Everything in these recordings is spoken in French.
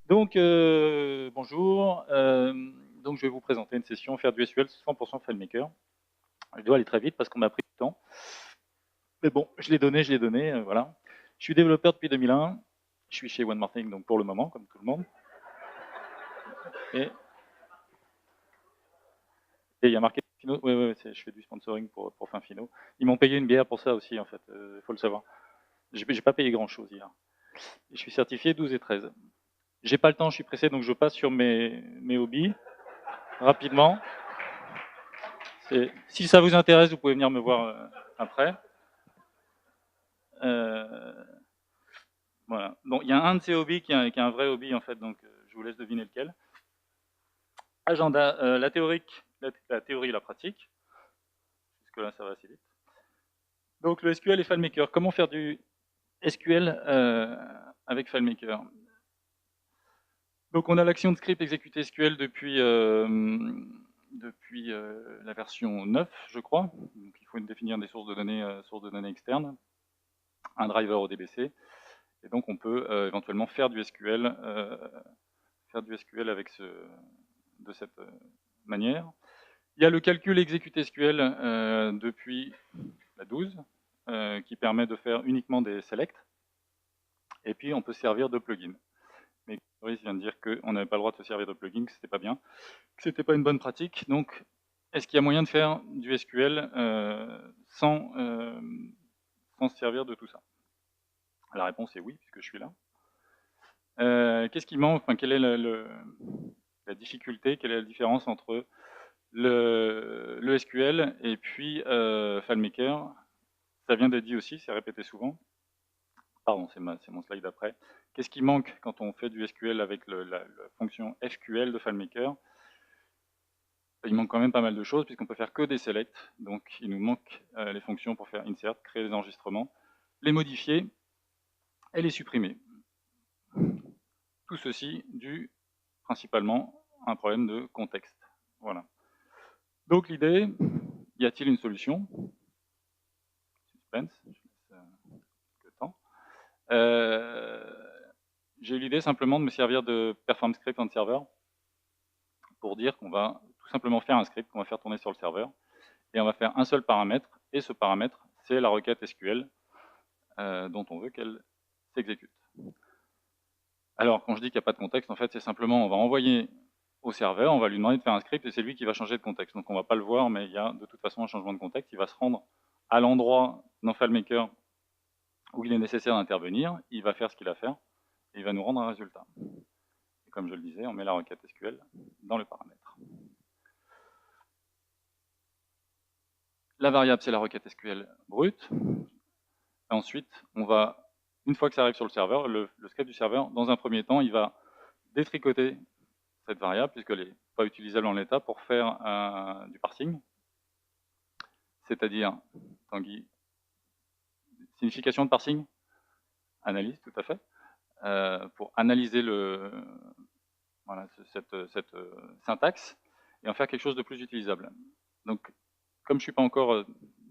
Donc, bonjour. Donc, je vais vous présenter une session faire du SQL 100% FileMaker. Je dois aller très vite parce qu'on m'a pris du temps. Mais bon, je l'ai donné, voilà. Je suis développeur depuis 2001. Je suis chez One More Thing, donc pour le moment, comme tout le monde. Et il y a marqué Fino. Oui, je fais du sponsoring pour Finfino. Ils m'ont payé une bière pour ça aussi, en fait. Il faut le savoir. J'ai pas payé grand-chose hier. Et je suis certifié 12 et 13. J'ai pas le temps, je suis pressé, donc je passe sur mes hobbies rapidement. Si ça vous intéresse, vous pouvez venir me voir après. Euh, voilà. Donc il y a un de ces hobbies qui est un vrai hobby en fait, donc je vous laisse deviner lequel. Agenda, la théorique, la théorie et la pratique. Jusque là, ça va assez vite. Donc le SQL et FileMaker. Comment faire du SQL avec FileMaker? Donc on a l'action de script exécuter SQL depuis la version 9, je crois. Donc il faut définir des sources de données externes, un driver au DBC. Et donc on peut éventuellement faire du SQL avec de cette manière. Il y a le calcul exécute SQL depuis la 12 qui permet de faire uniquement des selects. Et puis on peut se servir de plugins. Mais Boris vient de dire qu'on n'avait pas le droit de se servir de plugins, que c'était pas bien, que c'était pas une bonne pratique. Donc est-ce qu'il y a moyen de faire du SQL sans se servir de tout ça? La réponse est oui, puisque je suis là. Qu'est-ce qui manque, enfin, quelle est la difficulté, quelle est la différence entre le SQL et puis FileMaker? Ça vient d'être dit aussi, c'est répété souvent. Pardon, c'est mon slide d'après. Qu'est-ce qui manque quand on fait du SQL avec la fonction FQL de FileMaker? Il manque quand même pas mal de choses puisqu'on peut faire que des selects. Donc il nous manque les fonctions pour faire insert, créer des enregistrements, les modifier et les supprimer. Tout ceci dû principalement à un problème de contexte. Voilà. Donc l'idée, y a-t-il une solution? Suspense, je laisse quelques temps. J'ai eu l'idée simplement de me servir de Perform Script on Server pour dire qu'on va tout simplement faire un script qu'on va faire tourner sur le serveur et on va faire un seul paramètre et ce paramètre c'est la requête SQL dont on veut qu'elle s'exécute. Alors quand je dis qu'il n'y a pas de contexte, en fait c'est simplement on va envoyer au serveur, on va lui demander de faire un script et c'est lui qui va changer de contexte. Donc on ne va pas le voir, mais il y a de toute façon un changement de contexte. Il va se rendre à l'endroit dans FileMaker où il est nécessaire d'intervenir, il va faire ce qu'il a à faire et il va nous rendre un résultat. Et comme je le disais, on met la requête SQL dans le paramètre. La variable, c'est la requête SQL brute. Et ensuite, une fois que ça arrive sur le serveur, le script du serveur, dans un premier temps, il va détricoter cette variable, puisqu'elle n'est pas utilisable en l'état, pour faire du parsing. C'est-à-dire, Tanguy, signification de parsing? Analyse, tout à fait. Pour analyser cette syntaxe et en faire quelque chose de plus utilisable. Donc, comme je ne suis pas encore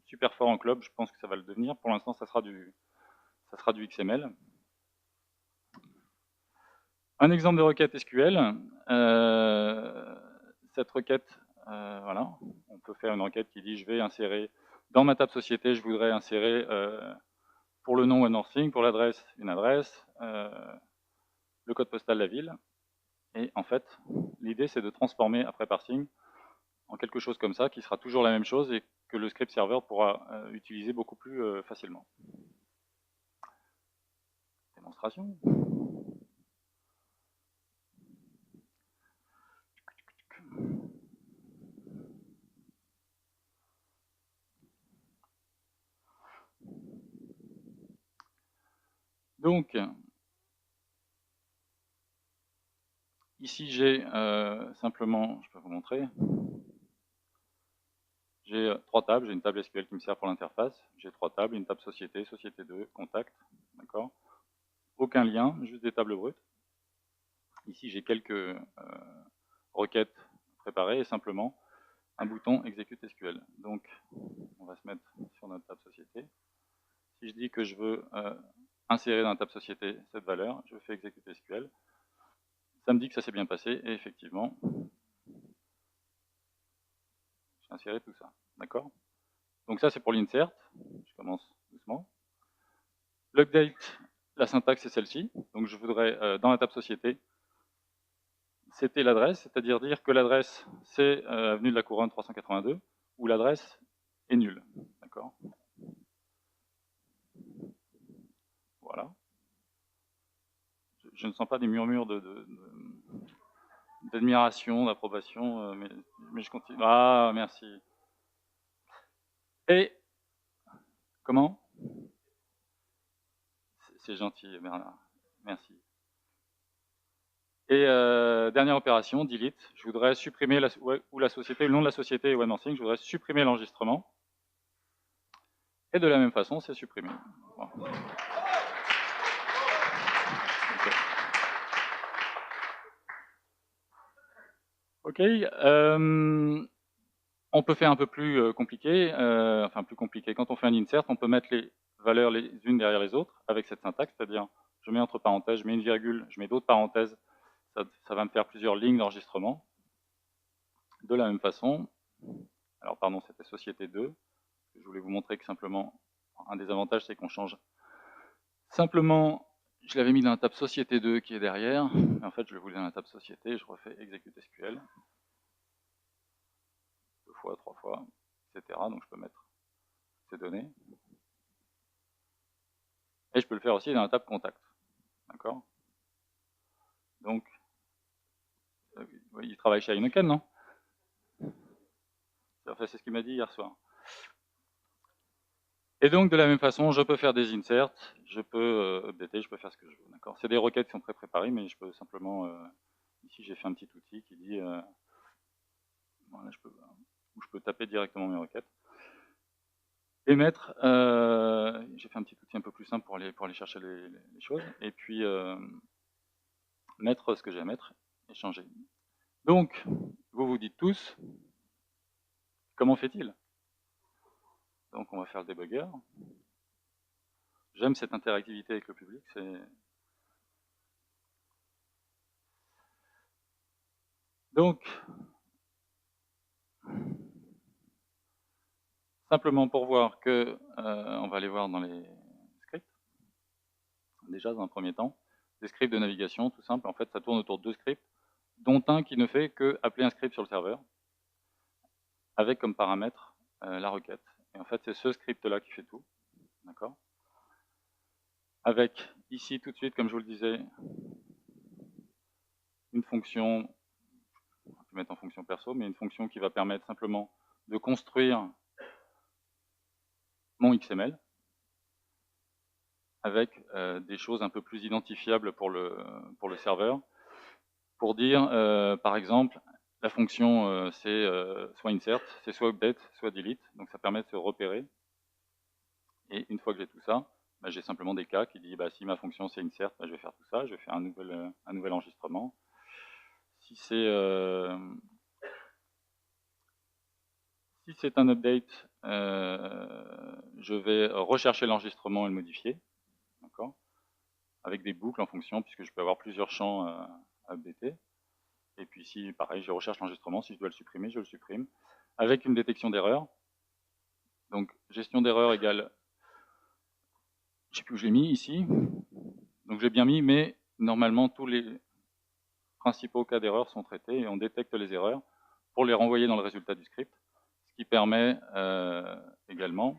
super fort en club, je pense que ça va le devenir. Pour l'instant, ça sera du XML. Un exemple de requête SQL. Cette requête, voilà, on peut faire une requête qui dit je vais insérer dans ma table société, je voudrais insérer pour le nom One More Thing, pour l'adresse une adresse, le code postal de la ville. Et en fait, l'idée c'est de transformer après parsing en quelque chose comme ça, qui sera toujours la même chose et que le script serveur pourra utiliser beaucoup plus facilement. Démonstration. Donc, ici j'ai simplement, je peux vous montrer, j'ai trois tables, j'ai une table SQL qui me sert pour l'interface, j'ai trois tables, une table société, société 2, contact, d'accord? Aucun lien, juste des tables brutes. Ici j'ai quelques requêtes préparées et simplement un bouton exécute SQL. Donc on va se mettre sur notre table société. Si je dis que je veux insérer dans la table société cette valeur, je fais exécuter SQL. Ça me dit que ça s'est bien passé, et effectivement, j'ai inséré tout ça. D'accord? Donc ça, c'est pour l'insert. Je commence doucement. L'update, la syntaxe est celle-ci. Donc je voudrais, dans la table société, c'était l'adresse, c'est-à-dire dire que l'adresse, c'est avenue de la Couronne 382, ou l'adresse est nulle. D'accord? Voilà. Je ne sens pas des murmures d'admiration, d'approbation, mais je continue. Ah, merci. Et, comment? C'est gentil, Bernard. Merci. Et dernière opération, delete. Je voudrais supprimer la société, le nom de la société Webmancing, je voudrais supprimer l'enregistrement. Et de la même façon, c'est supprimé. Bon. Ok. On peut faire un peu plus compliqué, enfin plus compliqué. Quand on fait un insert, on peut mettre les valeurs les unes derrière les autres avec cette syntaxe, c'est-à-dire je mets entre parenthèses, je mets une virgule, je mets d'autres parenthèses, ça va me faire plusieurs lignes d'enregistrement. De la même façon, alors pardon, c'était société 2, je voulais vous montrer que simplement, un des avantages c'est qu'on change. Simplement, je l'avais mis dans la table société 2 qui est derrière, mais en fait je le voulais dans la table société, je refais execute SQL, 2 fois, 3 fois, etc. Donc je peux mettre ces données. Et je peux le faire aussi dans la table contact. D'accord? Donc, il travaille chez Heineken, non? Enfin, c'est ce qu'il m'a dit hier soir. Et donc, de la même façon, je peux faire des inserts, je peux updater, je peux faire ce que je veux. D'accord? C'est des requêtes qui sont pré-préparées, mais je peux simplement... ici, j'ai fait un petit outil qui dit... voilà, où je peux taper directement mes requêtes. Et mettre... j'ai fait un petit outil un peu plus simple pour aller chercher les choses. Et puis, mettre ce que j'ai à mettre et changer. Donc, vous vous dites tous, comment fait-il? Donc on va faire le débugger. J'aime cette interactivité avec le public, c'est... Donc, simplement pour voir que, on va aller voir dans les scripts, déjà dans un premier temps, des scripts de navigation, tout simple, en fait ça tourne autour de deux scripts, dont un qui ne fait que appeler un script sur le serveur, avec comme paramètre la requête. Et en fait c'est ce script-là qui fait tout, d'accord? Avec ici tout de suite, comme je vous le disais, une fonction, je vais mettre en fonction perso, mais une fonction qui va permettre simplement de construire mon XML avec des choses un peu plus identifiables pour le serveur, pour dire, par exemple, la fonction c'est soit insert, c'est soit update, soit delete, donc ça permet de se repérer. Et une fois que j'ai tout ça, bah, j'ai simplement des cas qui disent, bah, si ma fonction c'est insert, bah, je vais faire tout ça, je vais faire un nouvel enregistrement. Si c'est un update, je vais rechercher l'enregistrement et le modifier, d'accord, avec des boucles en fonction, puisque je peux avoir plusieurs champs à updater. Et puis ici, pareil, je recherche l'enregistrement, si je dois le supprimer, je le supprime, avec une détection d'erreur. Donc, gestion d'erreur égale, je ne sais plus où je l'ai mis, ici. Donc j'ai bien mis, mais normalement, tous les principaux cas d'erreur sont traités et on détecte les erreurs pour les renvoyer dans le résultat du script, ce qui permet également...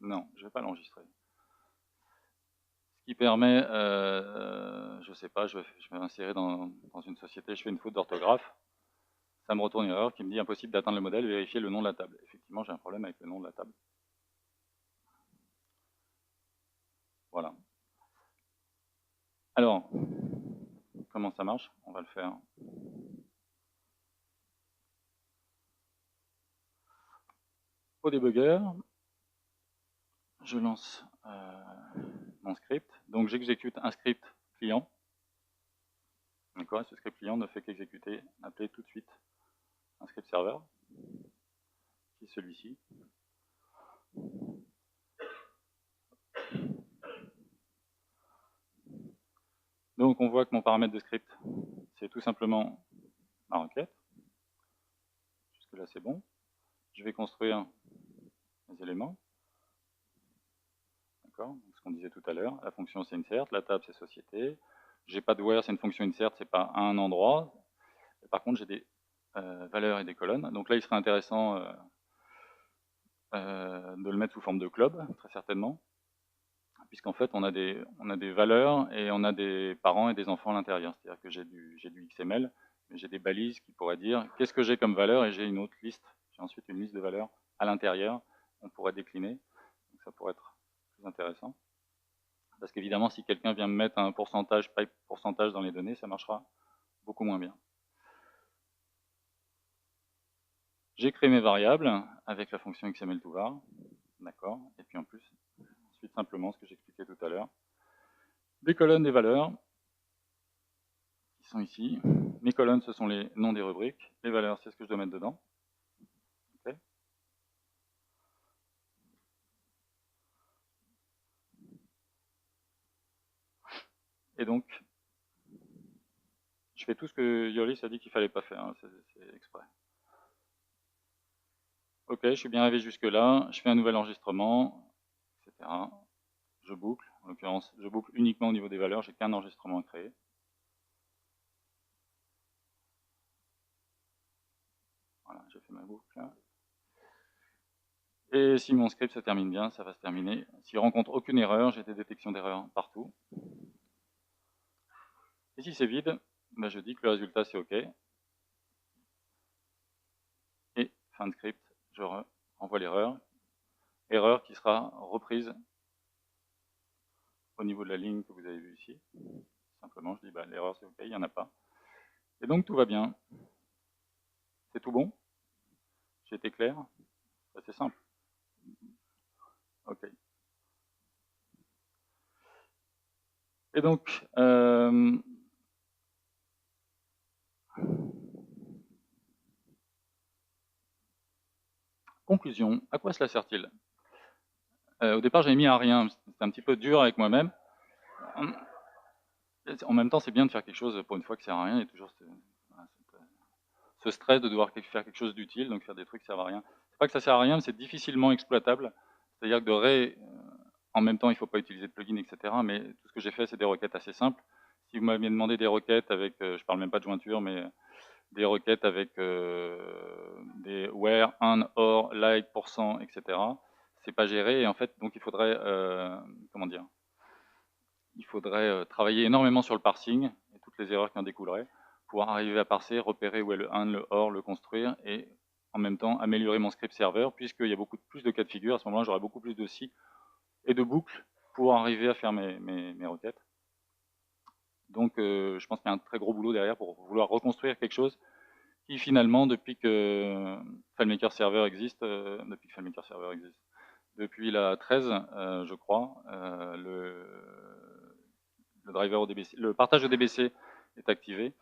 Non, je ne vais pas l'enregistrer. Ce qui permet, je ne sais pas, je vais insérer dans une société, je fais une faute d'orthographe, ça me retourne une erreur qui me dit impossible d'atteindre le modèle, vérifier le nom de la table. Effectivement, j'ai un problème avec le nom de la table. Voilà. Alors, comment ça marche? On va le faire. Au débugger, je lance mon script. Donc j'exécute un script client. D'accord, ce script client ne fait qu'exécuter, appeler tout de suite un script serveur, qui est celui-ci. donc on voit que mon paramètre de script, c'est tout simplement ma requête. Jusque-là, c'est bon. Je vais construire les éléments. D'accord, ce qu'on disait tout à l'heure. La fonction, c'est insert. La table, c'est société. J'ai pas de where, c'est une fonction insert, c'est pas à un endroit. Et par contre, j'ai des valeurs et des colonnes. Donc là, il serait intéressant de le mettre sous forme de club, très certainement. Puisqu'en fait, on a des valeurs et on a des parents et des enfants à l'intérieur. C'est-à-dire que j'ai du XML, mais j'ai des balises qui pourraient dire qu'est-ce que j'ai comme valeur, et j'ai une autre liste. J'ai ensuite une liste de valeurs à l'intérieur. On pourrait décliner. Donc ça pourrait être plus intéressant. Parce qu'évidemment, si quelqu'un vient me mettre un pourcentage, pipe pourcentage dans les données, ça marchera beaucoup moins bien. J'ai créé mes variables avec la fonction XML_toVar. D'accord. Et puis en plus, ensuite simplement ce que j'expliquais tout à l'heure. Des colonnes des valeurs qui sont ici. Mes colonnes, ce sont les noms des rubriques. Les valeurs, c'est ce que je dois mettre dedans. Okay. Et donc, je fais tout ce que Yoris a dit qu'il ne fallait pas faire. Hein. C'est exprès. Ok, je suis bien arrivé jusque-là. Je fais un nouvel enregistrement, etc. Je boucle. En l'occurrence, je boucle uniquement au niveau des valeurs. J'ai qu'un enregistrement à créer. Voilà, j'ai fait ma boucle. Et si mon script se termine bien, ça va se terminer. S'il rencontre aucune erreur, j'ai des détections d'erreurs partout. Et si c'est vide, ben je dis que le résultat c'est OK. Et fin de script, je renvoie l'erreur. Erreur qui sera reprise au niveau de la ligne que vous avez vue ici. Simplement, je dis bah, l'erreur c'est OK, il n'y en a pas. Et donc tout va bien. C'est tout bon? J'ai été clair? C'est simple. OK. Et donc, conclusion, à quoi cela sert-il? Au départ, j'avais mis à rien. C'était un petit peu dur avec moi-même. En même temps, c'est bien de faire quelque chose pour une fois qui sert à rien. Il y a toujours ce stress de devoir faire quelque chose d'utile, donc faire des trucs qui servent à rien. C'est pas que ça sert à rien, mais c'est difficilement exploitable. C'est-à-dire que en même temps, il ne faut pas utiliser de plugin, etc. Mais tout ce que j'ai fait, c'est des requêtes assez simples. Si vous m'aviez demandé des requêtes avec, je parle même pas de jointure, mais des requêtes avec des where, un, or, like, %, etc. C'est pas géré et en fait, donc il faudrait, comment dire, il faudrait travailler énormément sur le parsing et toutes les erreurs qui en découleraient pour arriver à parser, repérer où est le un, le or, le construire et en même temps améliorer mon script serveur puisqu'il y a beaucoup plus de cas de figure. À ce moment-là, j'aurai beaucoup plus de cycles et de boucles pour arriver à faire mes requêtes. Donc, je pense qu'il y a un très gros boulot derrière pour vouloir reconstruire quelque chose qui finalement, depuis que FileMaker Server existe, depuis la 13, je crois, le driver ODBC, le partage ODBC est activé.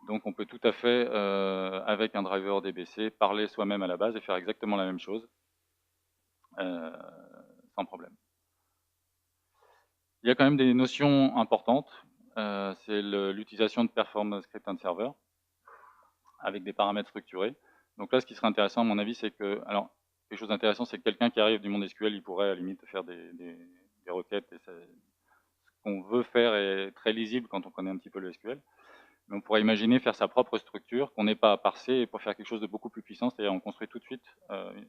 Donc on peut tout à fait, avec un driver ODBC, parler soi-même à la base et faire exactement la même chose, sans problème. Il y a quand même des notions importantes. C'est l'utilisation de Perform Script and Server avec des paramètres structurés. Donc là, ce qui serait intéressant, à mon avis, c'est que, alors, quelque chose d'intéressant, c'est que quelqu'un qui arrive du monde SQL, il pourrait à la limite faire des requêtes. Et ce qu'on veut faire est très lisible quand on connaît un petit peu le SQL. Mais on pourrait imaginer faire sa propre structure, qu'on n'ait pas à parser, pour faire quelque chose de beaucoup plus puissant, c'est-à-dire on construit tout de suite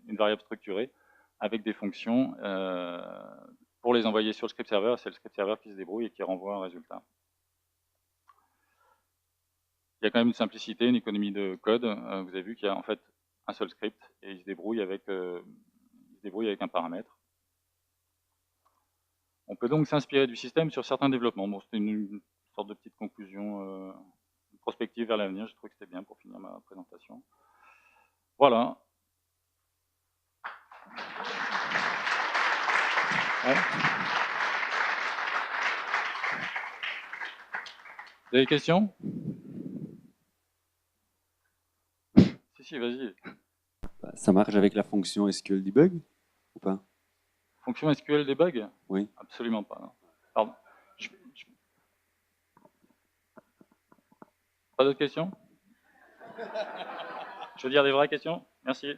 une variable structurée avec des fonctions pour les envoyer sur le script server. C'est le script server qui se débrouille et qui renvoie un résultat. Il y a quand même une simplicité, une économie de code. Vous avez vu qu'il y a en fait un seul script et il se débrouille avec un paramètre. On peut donc s'inspirer du système sur certains développements. Bon, c'était une sorte de petite conclusion prospective vers l'avenir. Je trouve que c'était bien pour finir ma présentation. Voilà. Ouais. Vous avez des questions? Si, vas-y. Ça marche avec la fonction SQL debug ou pas? Fonction SQL debug? Oui. Absolument pas. Non. Pardon. Pas d'autres questions? Je veux dire des vraies questions? Merci.